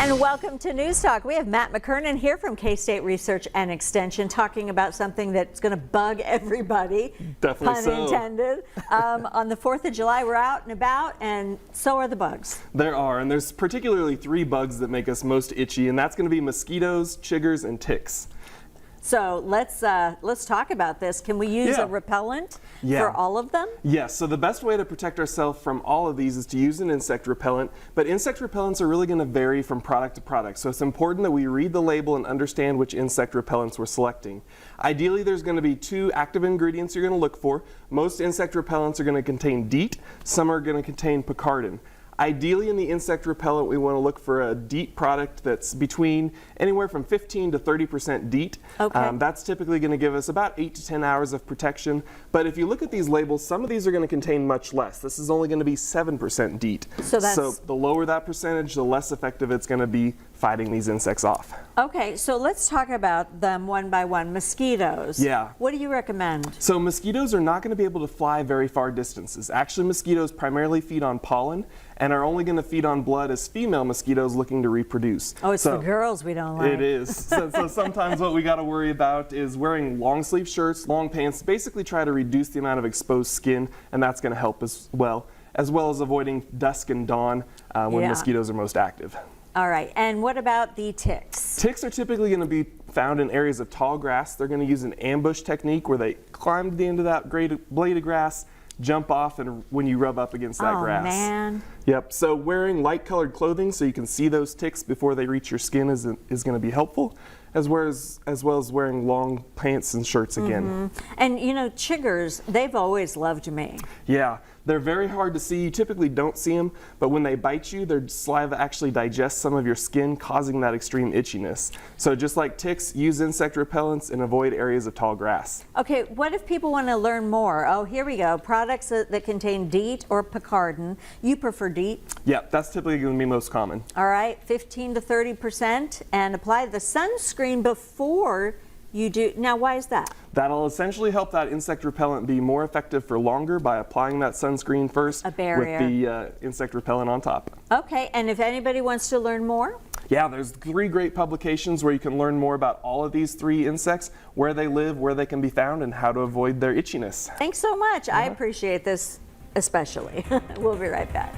And welcome to News Talk. We have Matt McKernan here from K-State Research and Extension talking about something that's going to bug everybody. Definitely pun intended. On the 4th of July, we're out and about, and so are the bugs. There are, and there's particularly 3 bugs that make us most itchy, and that's going to be mosquitoes, chiggers, and ticks. So let's talk about this. Can we use a repellent for all of them? Yes, so the best way to protect ourselves from all of these is to use an insect repellent, but insect repellents are really going to vary from product to product, so it's important that we read the label and understand which insect repellents we're selecting. Ideally, there's going to be 2 active ingredients you're going to look for. Most insect repellents are going to contain DEET, some are going to contain picaridin. Ideally, in the insect repellent, we want to look for a DEET product that's between anywhere from 15 to 30% DEET. Okay. That's typically going to give us about 8 to 10 hours of protection. But if you look at these labels, some of these are going to contain much less. This is only going to be 7% DEET. So the lower that percentage, the less effective it's going to be fighting these insects off. Okay, so let's talk about them one by one. Mosquitoes. Yeah. What do you recommend? So mosquitoes are not going to be able to fly very far distances. Actually, mosquitoes primarily feed on pollen and are only going to feed on blood as female mosquitoes looking to reproduce. Oh, it's the girls we don't like. It is. So sometimes what we got to worry about is wearing long sleeve shirts, long pants, basically try to reduce the amount of exposed skin, and that's going to help as well as avoiding dusk and dawn when mosquitoes are most active. All right, and what about the ticks? Ticks are typically going to be found in areas of tall grass. They're going to use an ambush technique where they climb to the end of that blade of grass, jump off, and when you rub up against that grass. Oh, man. Yep, so wearing light colored clothing so you can see those ticks before they reach your skin is going to be helpful, as well as wearing long pants and shirts again. And you know, chiggers, they've always loved me. Yeah, they're very hard to see. You typically don't see them, but when they bite you, their saliva actually digests some of your skin, causing that extreme itchiness. So just like ticks, use insect repellents and avoid areas of tall grass. Okay, what if people want to learn more? Oh, here we go. Products that contain DEET or picaridin. You prefer DEET? Yeah, that's typically going to be most common. All right, 15 to 30%, and apply the sunscreen before you do. Now, why is that? That'll essentially help that insect repellent be more effective for longer by applying that sunscreen first with the insect repellent on top. Okay, and if anybody wants to learn more? Yeah, there's 3 great publications where you can learn more about all of these 3 insects, where they live, where they can be found, and how to avoid their itchiness. Thanks so much. I appreciate this especially. We'll be right back.